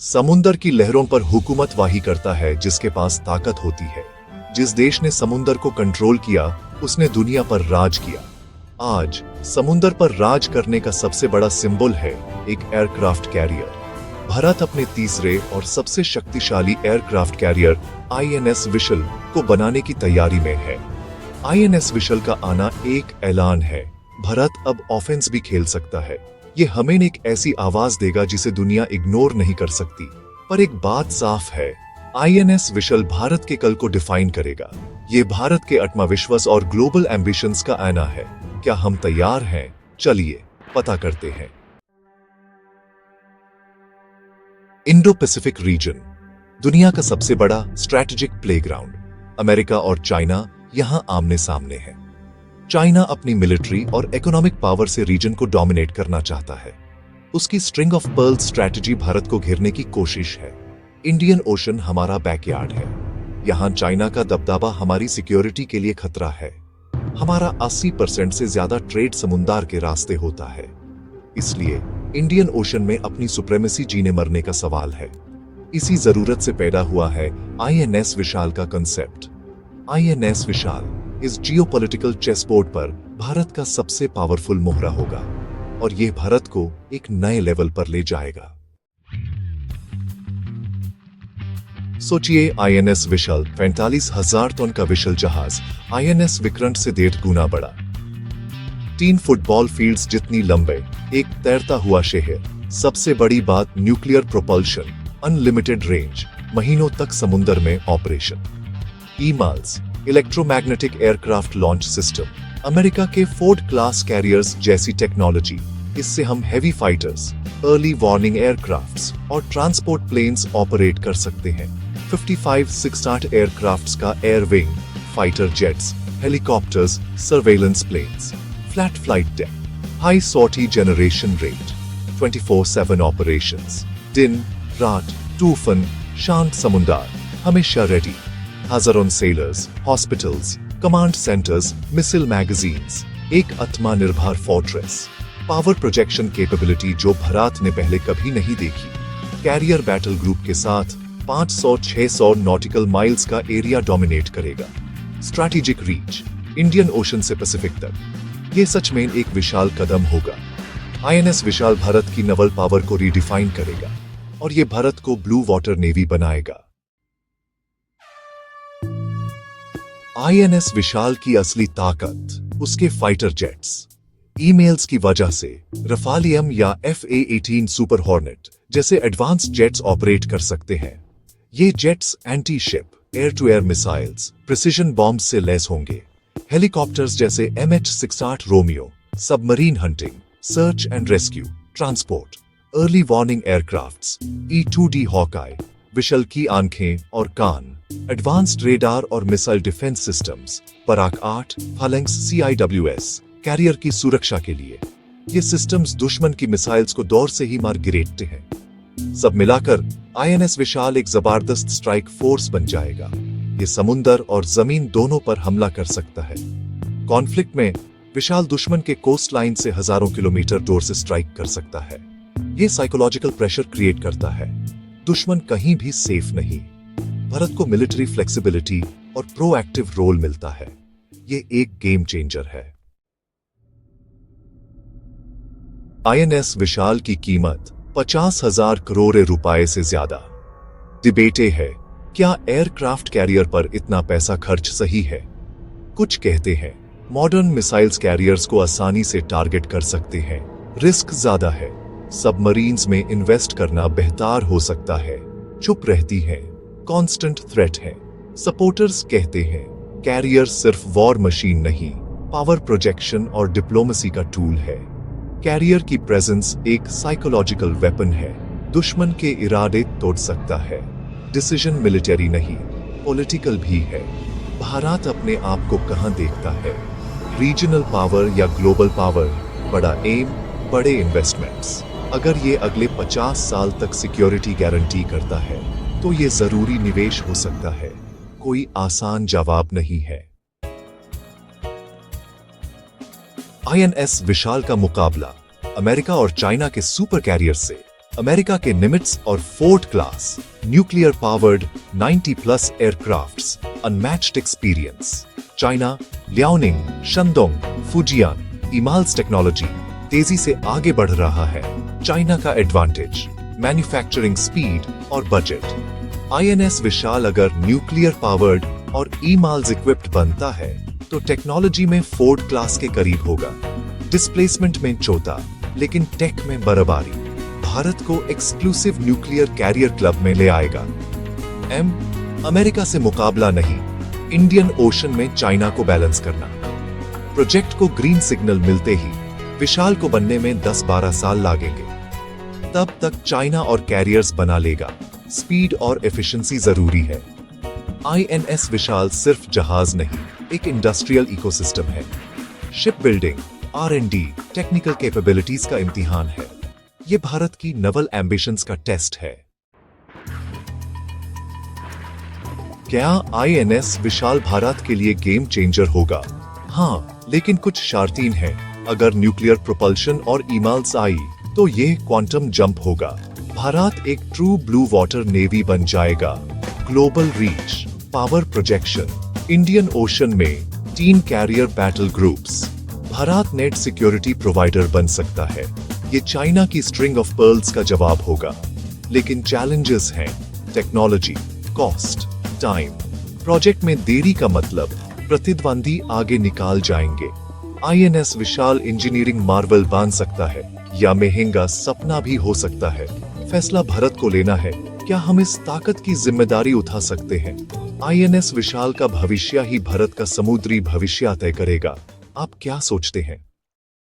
समुंदर की लहरों पर हुकूमत वही करता है जिसके पास ताकत होती है। जिस देश ने समुंदर को कंट्रोल किया उसने दुनिया पर राज किया। आज समुंदर पर राज करने का सबसे बड़ा सिंबल है एक एयरक्राफ्ट कैरियर। भारत अपने तीसरे और सबसे शक्तिशाली एयरक्राफ्ट कैरियर आईएनएस विशल को बनाने की तैयारी में है। आईएनएस विशल का आना एक ऐलान है। भारत अब ऑफेंस भी खेल सकता है। ये हमें एक ऐसी आवाज देगा जिसे दुनिया इग्नोर नहीं कर सकती। पर एक बात साफ है, आईएनएस विशल भारत के कल को डिफाइन करेगा। ये भारत के आत्मविश्वास और ग्लोबल एम्बिशंस का आईना है। क्या हम तैयार हैं? चलिए पता करते हैं। इंडो पैसिफिक रीजन दुनिया का सबसे बड़ा स्ट्रैटेजिक प्लेग्राउंड। अमेरिका और चाइना यहां आमने सामने हैं। चाइना अपनी मिलिट्री और इकोनॉमिक पावर से रीजन को डोमिनेट करना चाहता है। उसकी string of pearl strategy Bharat को घेरने की कोशिश है। इंडियन ओशन हमारा बैकयार्ड है। यहां चाइना का दबदबा हमारी सिक्योरिटी के लिए खतरा है। हमारा 80% से ज्यादा ट्रेड समुद्र के रास्ते होता है। इसलिए इंडियन ओशन में अपनी सुप्रीमेसी जीने मरने का सवाल है। इसी जरूरत से पैदा हुआ है आईएनएस विशाल का कंसेप्ट। आईएनएस विशाल इस जियोपॉलिटिकल चेसबोर्ड पर भारत का सबसे पावरफुल मोहरा होगा और यह भारत को एक नए लेवल पर ले जाएगा। सोचिए, आईएनएस विशाल 45,000 टन का विशाल जहाज आईएनएस विक्रांत से 1.5 गुना बड़ा। 3 फुटबॉल फील्ड्स जितनी लंबे, एक तैरता हुआ शहर। सबसे बड़ी बात, न्यूक्लियर प्रोपल्शन, अनलिमिटेड रेंज, महीनों तक समुद्र में operation. EMALS electromagnetic aircraft launch system, America के फोर्ड क्लास कैरियर्स जैसी टेक्नोलॉजी। इससे हम heavy fighters, early warning aircrafts और ट्रांसपोर्ट प्लेन्स ऑपरेट कर सकते हैं। 55-68 एयरक्राफ्ट्स का air wing, fighter jets, helicopters, surveillance planes, flat flight deck, high sortie generation rate, 24/7 operations, दिन रात, तूफान, शांत समुद्र, हमेशा रेडी। हजारों sailors, hospitals, command centres, missile magazines, एक आत्मनिर्भर फोर्ट्रेस, पावर प्रोजेक्शन कैपेबिलिटी जो भारत ने पहले कभी नहीं देखी। कैरियर बैटल ग्रुप के साथ 500-600 नॉटिकल माइल्स का एरिया डोमिनेट करेगा। स्ट्रैटेजिक रीच इंडियन ओशन से पैसिफिक तक। ये सच में एक विशाल कदम होगा। आईएनएस विशाल भारत की नवल पावर को रीडिफाइन करेगा और ये भारत को ब्लू वाटर नेवी बनाएगा। आईएनएस विशाल की असली ताकत उसके फाइटर जेट्स। ईमेल्स की वजह से रफालियम या FA-18 सुपर हॉर्नेट जैसे एडवांस्ड जेट्स ऑपरेट कर सकते हैं। ये jets anti ship, air to air missiles, precision bomb से लैस होंगे। हेलीकॉप्टर्स जैसे MH-60 Romeo, submarine hunting, search and rescue, transport, early warning aircrafts, E-2D Hawkeye, Vishal की आंखें और कान, एडवांस्ड रेडार और missile defence systems, Barak 8, Phalanx CIWS, carrier की सुरक्षा के लिए। ये सिस्टम्स दुश्मन की मिसाइल्स को दौर से ही मार गिरेटते हैं। सब मिलाकर आईएनएस विशाल एक जबरदस्त स्ट्राइक फोर्स बन जाएगा। ये समुंदर और जमीन दोनों पर हमला कर सकता है। कॉन्फ्लिक्ट में विशाल दुश्मन के कोस्ट लाइन से हजारों किलोमीटर दूर से स्ट्राइक कर सकता है। ये साइकोलॉजिकल प्रेशर क्रिएट करता है। दुश्मन कहीं भी सेफ नहीं। भारत को मिलिट्री फ्लेक्सिबिलिटी और प्रोएक्टिव रोल मिलता है। ये एक गेम चेंजर है। आईएनएस विशाल की कीमत 50,000 करोड़ रुपए से ज्यादा। डिबेटे है, क्या एयरक्राफ्ट कैरियर पर इतना पैसा खर्च सही है? कुछ कहते हैं मॉडर्न मिसाइल्स कैरियर्स को आसानी से टारगेट कर सकते हैं, रिस्क ज्यादा है। सबमरीन्स में इन्वेस्ट करना बेहतर हो सकता है। चुप रहती हैं, कांस्टेंट थ्रेट है। सपोर्टर्स कहते हैं कैरियर सिर्फ वॉर मशीन नहीं, पावर प्रोजेक्शन और डिप्लोमेसी का टूल है। कैरियर की प्रेजेंस एक साइकोलॉजिकल वेपन है। दुश्मन के इरादे तोड़ सकता है। डिसीजन मिलिटरी नहीं, पॉलिटिकल भी है। भारत अपने आप को कहां देखता है? रीजनल पावर या ग्लोबल पावर? बड़ा एम, बड़े इन्वेस्टमेंट्स। अगर ये अगले 50 साल तक सिक्योरिटी गारंटी करता है तो ये जरूरी निवेश हो सकता है। कोई आसान जवाब नहीं है। आईएनएस विशाल का मुकाबला अमेरिका और चाइना के सुपर कैरियर से। अमेरिका के निमिट्स और Ford class nuclear powered 90+ aircrafts, unmatched experience. China Liaoning, Shandong, Fujian, EMALS technology तेजी से आगे बढ़ रहा है। चाइना का एडवांटेज मैन्युफैक्चरिंग स्पीड और बजट। आईएनएस विशाल अगर न्यूक्लियर पावर्ड और ईमाल्स इक्विप्ड बनता है तो टेक्नोलॉजी में फोर्ट क्लास के करीब होगा, डिस्प्लेसमेंट में चौथा, लेकिन टेक में बराबरी। भारत को एक्सक्लूसिव न्यूक्लियर कैरियर क्लब में ले आएगा। अमेरिका से मुकाबला नहीं, इंडियन ओशन में चाइना को बैलेंस करना। प्रोजेक्ट को ग्रीन सिग्नल मिलते ही विशाल को बनने में 10-12 साल लगेंगे। तब तक चाइना और कैरियर्स बना लेगा। स्पीड और एफिशिएंसी जरूरी है। आईएनएस विशाल सिर्फ जहाज नहीं, एक इंडस्ट्रियल इकोसिस्टम है। Ship building, R&D, technical capabilities का इम्तिहान है। ये भारत की नवल एम्बिशंस का टेस्ट है। क्या आईएनएस विशाल भारत के लिए गेम चेंजर होगा? हाँ, लेकिन कुछ शर्तें हैं। अगर न्यूक्लियर प्रोपल्शन और ईमाल्स आई तो ये क्वांटम जंप होगा। भारत एक ट्रू ब्लू वाटर नेवी बन जाएगा। Global reach, power projection, Indian ocean में 3 carrier battle groups. Bharat net security provider बन सकता है। ये चाइना की स्ट्रिंग ऑफ पर्ल्स का जवाब होगा। लेकिन चैलेंजेस हैं, टेक्नोलॉजी, कॉस्ट, टाइम। प्रोजेक्ट में देरी का मतलब प्रतिद्वंदी आगे निकाल जाएंगे। आईएनएस विशाल इंजीनियरिंग मार्वल बन सकता है या महंगा सपना भी हो सकता है। फैसला भारत को लेना है। क्या हम इस ताकत की जिम्मेदारी उठा सकते हैं? आईएनएस विशाल का भविष्य ही भारत का समुद्री भविष्य तय करेगा। आप क्या सोचते हैं?